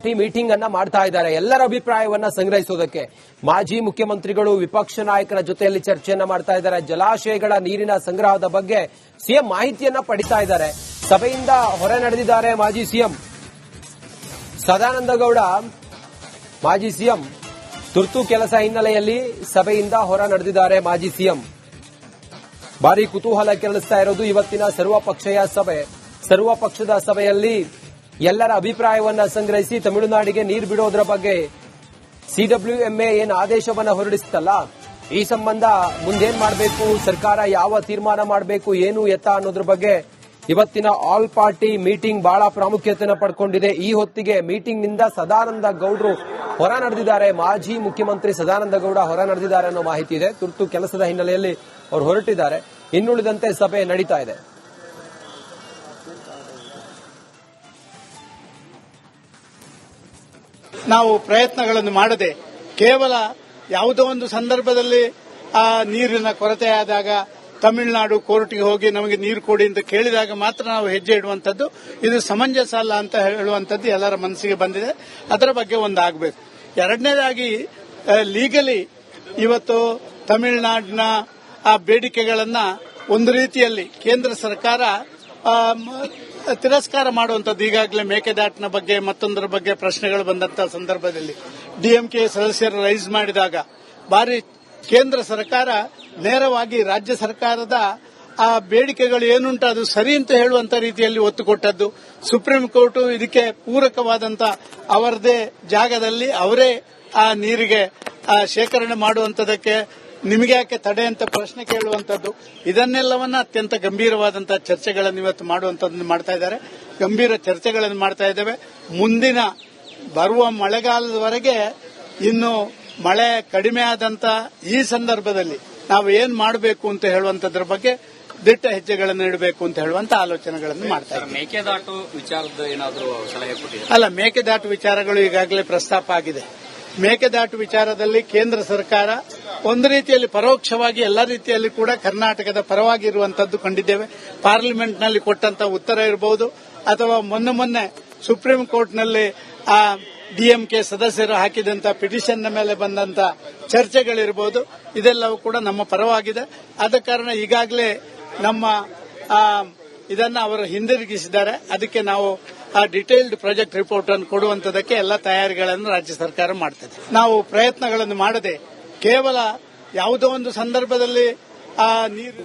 Party meeting ಅನ್ನ ಮಾಡ್ತಾ ಇದ್ದಾರೆ ಎಲ್ಲರ ಅಭಿಪ್ರಾಯವನ್ನ ಸಂಗ್ರಹಿಸೋದಕ್ಕೆ. ಮಾಜಿ ಮುಖ್ಯಮಂತ್ರಿಗಳು ವಿಪಕ್ಷ ನಾಯಕರ ಜೊತೆಯಲ್ಲಿ ಚರ್ಚೆಯನ್ನ ಮಾಡ್ತಾ ಇದ್ದಾರೆ. ಜಲಾಶಯಗಳ ನೀರಿನ ಸಂಗ್ರಹದ ಬಗ್ಗೆ ಸಿಎಂ ಮಾಹಿತಿಯನ್ನ ಪಡಿತಾ ಇದ್ದಾರೆ. ಸಭೆಯಿಂದ ಹೊರ ನಡೆದಿದ್ದಾರೆ ಮಾಜಿ ಸಿಎಂ ಸದಾನಂದ ಗೌಡ. ಮಾಜಿ ಸಿಎಂ ತುರ್ತು ಕೆಲಸ ಹಿನ್ನೆಲೆಯಲ್ಲಿ ಸಭೆಯಿಂದ ಹೊರ ನಡೆದಿದ್ದಾರೆ ಮಾಜಿ ಸಿಎಂ. ಭಾರಿ ಕುತೂಹಲ ಕೆರಳಿಸ್ತಾ ಇರೋದು ಇವತ್ತಿನ ಸರ್ವಪಕ್ಷದ ಸಭೆಯಲ್ಲಿ ಎಲ್ಲರ ಅಭಿಪ್ರಾಯವನ್ನ ಸಂಗ್ರಹಿಸಿ ತಮಿಳುನಾಡಿಗೆ ನೀರು ಬಿಡೋದ್ರ ಬಗ್ಗೆ ಸಿಡಬ್ಲ್ಯೂಎಂಎ ಏನು ಆದೇಶವನ್ನ ಹೊರಡಿಸುತ್ತಲ್ಲ, ಈ ಸಂಬಂಧ ಮುಂದೇನ್ ಮಾಡಬೇಕು, ಸರ್ಕಾರ ಯಾವ ತೀರ್ಮಾನ ಮಾಡಬೇಕು, ಏನು ಎತ್ತ ಅನ್ನೋದ್ರ ಬಗ್ಗೆ ಇವತ್ತಿನ ಆಲ್ ಪಾರ್ಟಿ ಮೀಟಿಂಗ್ ಬಹಳ ಪ್ರಾಮುಖ್ಯತೆಯನ್ನು ಪಡ್ಕೊಂಡಿದೆ. ಈ ಹೊತ್ತಿಗೆ ಮೀಟಿಂಗ್ ನಿಂದ ಸದಾನಂದ ಗೌಡರು ಹೊರ ನಡೆದಿದ್ದಾರೆ. ಮಾಜಿ ಮುಖ್ಯಮಂತ್ರಿ ಸದಾನಂದ ಗೌಡ ಹೊರ ನಡೆದಿದ್ದಾರೆ ಅನ್ನೋ ಮಾಹಿತಿ ಇದೆ. ತುರ್ತು ಕೆಲಸದ ಹಿನ್ನೆಲೆಯಲ್ಲಿ ಅವರು ಹೊರಟಿದ್ದಾರೆ. ಇನ್ನುಳಿದಂತೆ ಸಭೆ ನಡೀತಾ ಇದೆ. ನಾವು ಪ್ರಯತ್ನಗಳನ್ನು ಮಾಡದೆ ಕೇವಲ ಯಾವುದೋ ಒಂದು ಸಂದರ್ಭದಲ್ಲಿ ಆ ನೀರಿನ ಕೊರತೆ ಆದಾಗ ತಮಿಳುನಾಡು ಕೋರ್ಟ್ಗೆ ಹೋಗಿ ನಮಗೆ ನೀರು ಕೊಡಿ ಅಂತ ಕೇಳಿದಾಗ ಮಾತ್ರ ನಾವು ಹೆಜ್ಜೆ ಇಡುವಂತದ್ದು, ಇದು ಸಮಂಜಸ ಅಲ್ಲ ಅಂತ ಹೇಳುವಂತದ್ದು ಎಲ್ಲರ ಮನಸ್ಸಿಗೆ ಬಂದಿದೆ. ಅದರ ಬಗ್ಗೆ ಒಂದಾಗಬೇಕು. ಎರಡನೇದಾಗಿ ಲೀಗಲಿ ಇವತ್ತು ತಮಿಳುನಾಡಿನ ಆ ಬೇಡಿಕೆಗಳನ್ನ ಒಂದು ರೀತಿಯಲ್ಲಿ ಕೇಂದ್ರ ಸರ್ಕಾರ ತಿರಸ್ಕಾರ ಮಾಡುವಂತದ್ದು. ಈಗಾಗಲೇ ಮೇಕೆದಾಟಿನ ಬಗ್ಗೆ ಮತ್ತೊಂದರ ಬಗ್ಗೆ ಪ್ರಶ್ನೆಗಳು ಬಂದಂತಹ ಸಂದರ್ಭದಲ್ಲಿ ಡಿಎಂಕೆ ಸದಸ್ಯರು ರೈಸ್ ಮಾಡಿದಾಗ ಬಾರಿ ಕೇಂದ್ರ ಸರ್ಕಾರ ನೇರವಾಗಿ ರಾಜ್ಯ ಸರ್ಕಾರದ ಆ ಬೇಡಿಕೆಗಳು ಏನುಂಟು ಅದು ಸರಿ ಅಂತ ಹೇಳುವಂತ ರೀತಿಯಲ್ಲಿ ಒತ್ತು ಕೊಟ್ಟದ್ದು. ಸುಪ್ರೀಂ ಕೋರ್ಟ್ ಇದಕ್ಕೆ ಪೂರಕವಾದಂತ ಅವರದೇ ಜಾಗದಲ್ಲಿ ಅವರೇ ಆ ನೀರಿಗೆ ಶೇಖರಣೆ ಮಾಡುವಂತದಕ್ಕೆ ನಿಮಗೆ ಯಾಕೆ ತಡೆ ಅಂತ ಪ್ರಶ್ನೆ ಕೇಳುವಂತದ್ದು. ಇದನ್ನೆಲ್ಲವನ್ನ ಅತ್ಯಂತ ಗಂಭೀರವಾದಂತಹ ಚರ್ಚೆಗಳನ್ನು ಇವತ್ತು ಮಾಡುವಂತದ್ದನ್ನು ಮಾಡ್ತಾ ಇದ್ದಾರೆ. ಗಂಭೀರ ಚರ್ಚೆಗಳನ್ನು ಮಾಡ್ತಾ ಇದ್ದೇವೆ. ಮುಂದಿನ ಬರುವ ಮಳೆಗಾಲದವರೆಗೆ ಇನ್ನು ಮಳೆ ಕಡಿಮೆ ಆದಂತ ಈ ಸಂದರ್ಭದಲ್ಲಿ ನಾವು ಏನ್ ಮಾಡಬೇಕು ಅಂತ ಹೇಳುವಂತದ್ರ ಬಗ್ಗೆ ದಿಟ್ಟ ಹೆಜ್ಜೆಗಳನ್ನು ಇಡಬೇಕು ಅಂತ ಹೇಳುವಂತ ಆಲೋಚನೆಗಳನ್ನು ಮಾಡ್ತಾ ಇದ್ದಾರೆ. ಮೇಕೆದಾಟು ವಿಚಾರದ ಏನಾದರೂ ಸಲಹೆ ಕೊಟ್ಟಿದೆ? ಅಲ್ಲ, ಮೇಕೆದಾಟು ವಿಚಾರಗಳು ಈಗಾಗಲೇ ಪ್ರಸ್ತಾಪ ಆಗಿದೆ. ಮೇಕೆದಾಟು ವಿಚಾರದಲ್ಲಿ ಕೇಂದ್ರ ಸರ್ಕಾರ ಒಂದು ರೀತಿಯಲ್ಲಿ ಪರೋಕ್ಷವಾಗಿ ಎಲ್ಲ ರೀತಿಯಲ್ಲಿ ಕೂಡ ಕರ್ನಾಟಕದ ಪರವಾಗಿ ಇರುವಂತದ್ದು ಕಂಡಿದ್ದೇವೆ. ಪಾರ್ಲಿಮೆಂಟ್ನಲ್ಲಿ ಕೊಟ್ಟಂತ ಉತ್ತರ ಇರಬಹುದು ಅಥವಾ ಮೊನ್ನೆ ಸುಪ್ರೀಂ ಕೋರ್ಟ್ನಲ್ಲಿ ಆ ಡಿಎಂಕೆ ಸದಸ್ಯರು ಹಾಕಿದಂತ ಪಿಟಿಷನ್ನ ಮೇಲೆ ಬಂದಂತ ಚರ್ಚೆಗಳಿರಬಹುದು. ಇದೆಲ್ಲವೂ ಕೂಡ ನಮ್ಮ ಪರವಾಗಿದೆ. ಆದ ಕಾರಣ ಈಗಾಗಲೇ ನಮ್ಮ ಇದನ್ನ ಅವರು ಹಿಂದಿರುಗಿಸಿದ್ದಾರೆ. ಅದಕ್ಕೆ ನಾವು ಆ ಡಿಟೇಲ್ಡ್ ಪ್ರಾಜೆಕ್ಟ್ ರಿಪೋರ್ಟ್ ಅನ್ನು ಕೊಡುವಂತದಕ್ಕೆ ಎಲ್ಲ ತಯಾರಿಗಳನ್ನು ರಾಜ್ಯ ಸರ್ಕಾರ ಮಾಡ್ತದೆ. ನಾವು ಪ್ರಯತ್ನಗಳನ್ನು ಮಾಡದೆ ಕೇವಲ ಯಾವುದೋ ಒಂದು ಸಂದರ್ಭದಲ್ಲಿ ಆ ನೀರು